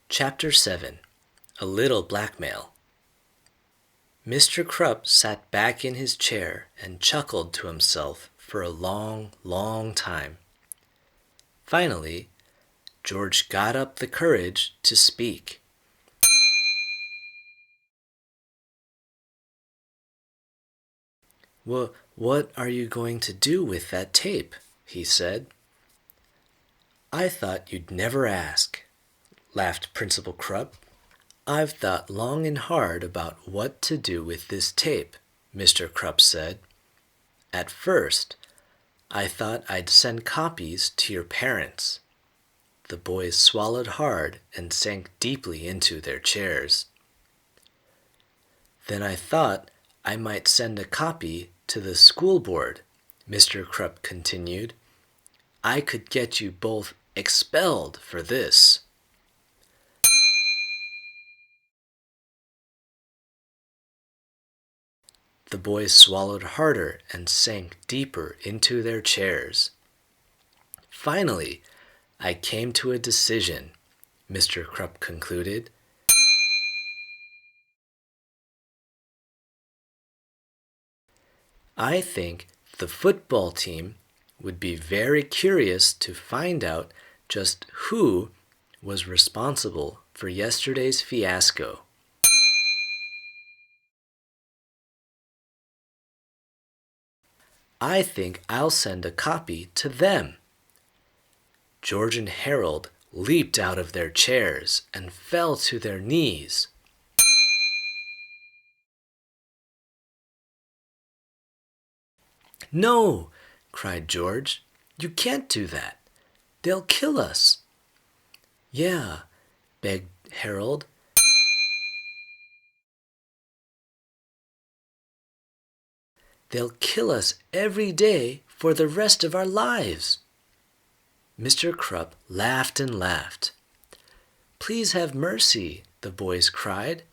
Chapter 7 A Little Blackmail. Mr. Krupp sat back in his chair and chuckled to himself for a long, long time. Finally, George got up the courage to speak. What are you going to do with that tape? He said. I thought you'd never ask, laughed Principal Krupp. I've thought long and hard about what to do with this tape, Mr. Krupp said. At first, I thought I'd send copies to your parents. The boys swallowed hard and sank deeply into their chairs. Then I thought I might send a copy to the school board, Mr. Krupp continued. I could get you both expelled for this. The boys swallowed harder and sank deeper into their chairs. Finally, I came to a decision, Mr. Krupp concluded. I think the football team would be very curious to find out just who was responsible for yesterday's fiasco. I think I'll send a copy to them. George and Harold leaped out of their chairs and fell to their knees. No, cried George. You can't do that. They'll kill us. Yeah, begged Harold. They'll kill us every day for the rest of our lives. Mr. Krupp laughed and laughed. Please have mercy, the boys cried.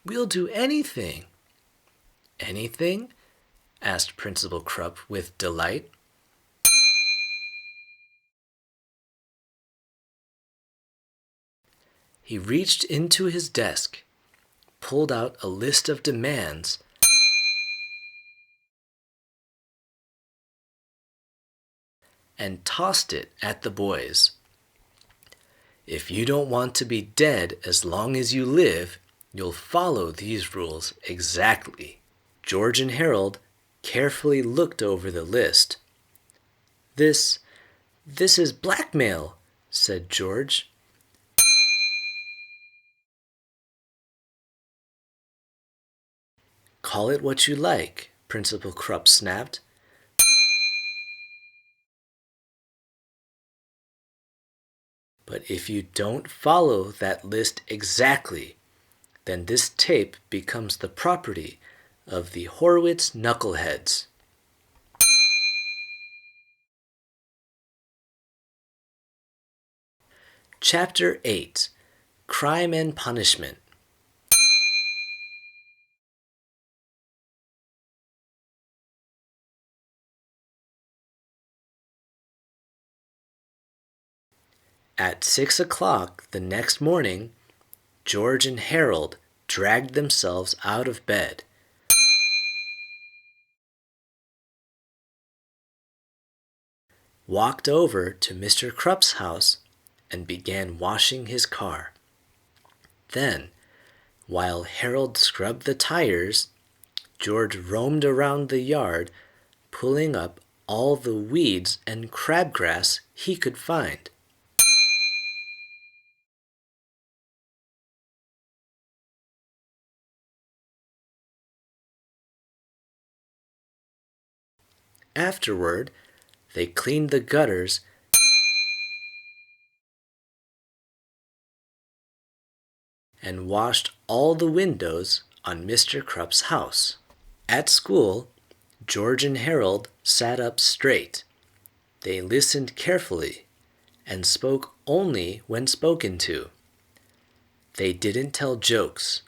We'll do anything. Anything? Asked Principal Krupp with delight. He reached into his desk, pulled out a list of demands, and tossed it at the boys. If you don't want to be dead as long as you live, you'll follow these rules exactly. George and Harold carefully looked over the list. This is blackmail, said George. Call it what you like, Principal Krupp snapped. But if you don't follow that list exactly, then this tape becomes the property of the Horwitz knuckleheads. Chapter 8 Crime and Punishment. At 6 o'clock the next morning, George and Harold dragged themselves out of bed. Walked over to Mr. Krupp's house and began washing his car. Then, while Harold scrubbed the tires, George roamed around the yard, pulling up all the weeds and crabgrass he could find. Afterward, they cleaned the gutters and washed all the windows on Mr. Krupp's house. At school, George and Harold sat up straight. They listened carefully and spoke only when spoken to. They didn't tell jokes.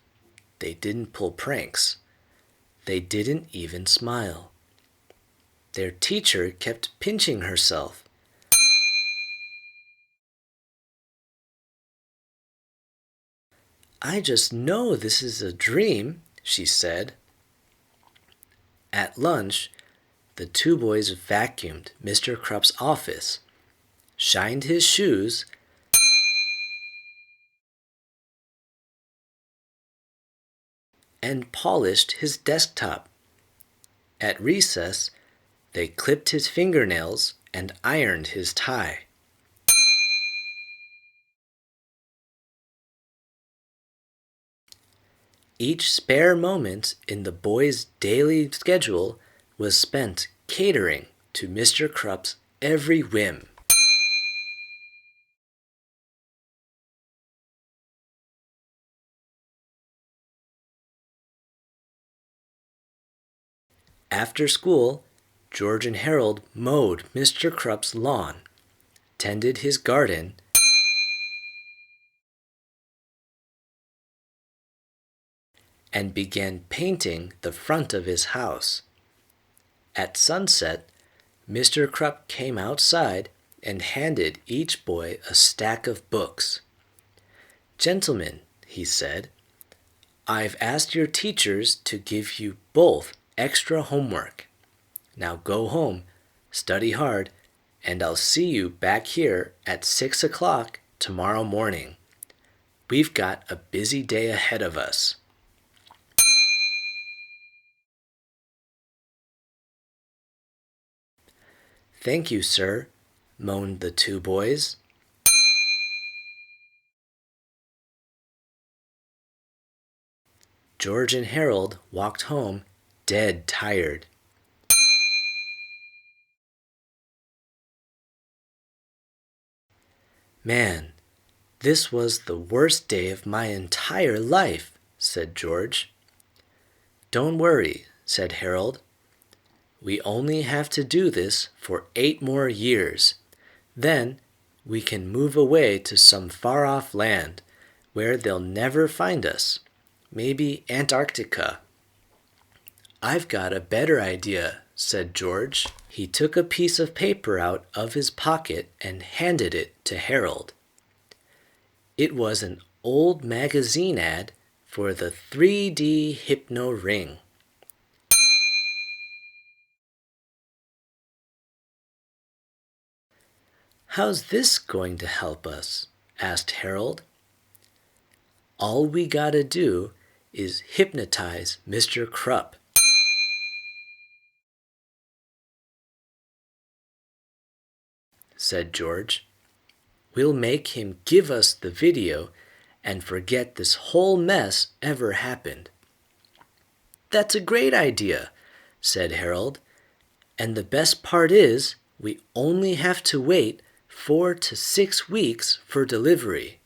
They didn't pull pranks. They didn't even smile. Their teacher kept pinching herself I just know this is a dream, she said. At lunch, the two boys vacuumed Mr. Krupp's office, shined his shoes, and polished his desktop. At recess, they clipped his fingernails and ironed his tie. Each spare moment in the boys' daily schedule was spent catering to Mr. Krupp's every whim. After school, George and Harold mowed Mr. Krupp's lawn, tended his garden, and began painting the front of his house. At sunset, Mr. Krupp came outside and handed each boy a stack of books. "Gentlemen," he said, "I've asked your teachers to give you both extra homework. Now go home, study hard, and I'll see you back here at 6 o'clock tomorrow morning. We've got a busy day ahead of us." "Thank you, sir," moaned the two boys. George and Harold walked home dead tired. "Man, this was the worst day of my entire life," said George. "Don't worry," said Harold. "We only have to do this for 8 more years. Then we can move away to some far-off land where they'll never find us. Maybe Antarctica." "I've got a better idea," said George. He took a piece of paper out of his pocket and handed it to Harold. It was an old magazine ad for the 3D Hypno Ring. "How's this going to help us?" asked Harold. "All we gotta do is hypnotize Mr. Krupp." said George. "We'll make him give us the video and forget this whole mess ever happened." "That's a great idea," said Harold. "And the best part is we only have to wait 4 to 6 weeks for delivery."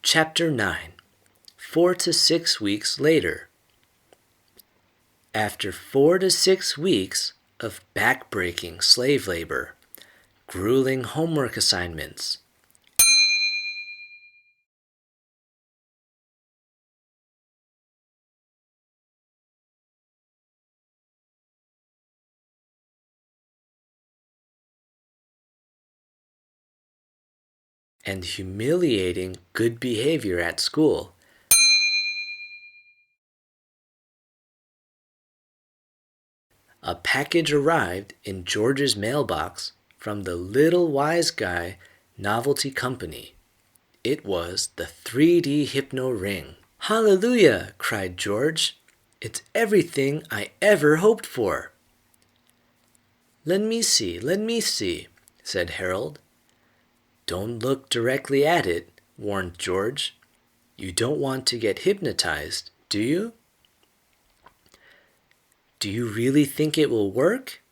Chapter 9. 4 to 6 weeks later. After 4 to 6 weeks of back-breaking slave labor, grueling homework assignments, and humiliating good behavior at school, a package arrived in George's mailbox from the Little Wise Guy Novelty Company. It was the 3D Hypno Ring. "Hallelujah!" cried George. "It's everything I ever hoped for." Let me see," said Harold. "Don't look directly at it," warned George. "You don't want to get hypnotized, do you?" "Do you really think it will work?"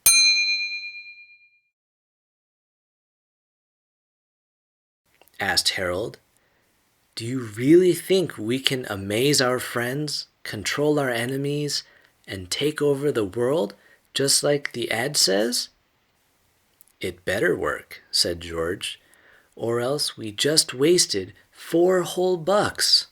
asked Harold. "Do you really think we can amaze our friends, control our enemies, and take over the world just like the ad says?" "It better work," said George, "or else we just wasted 4 whole bucks."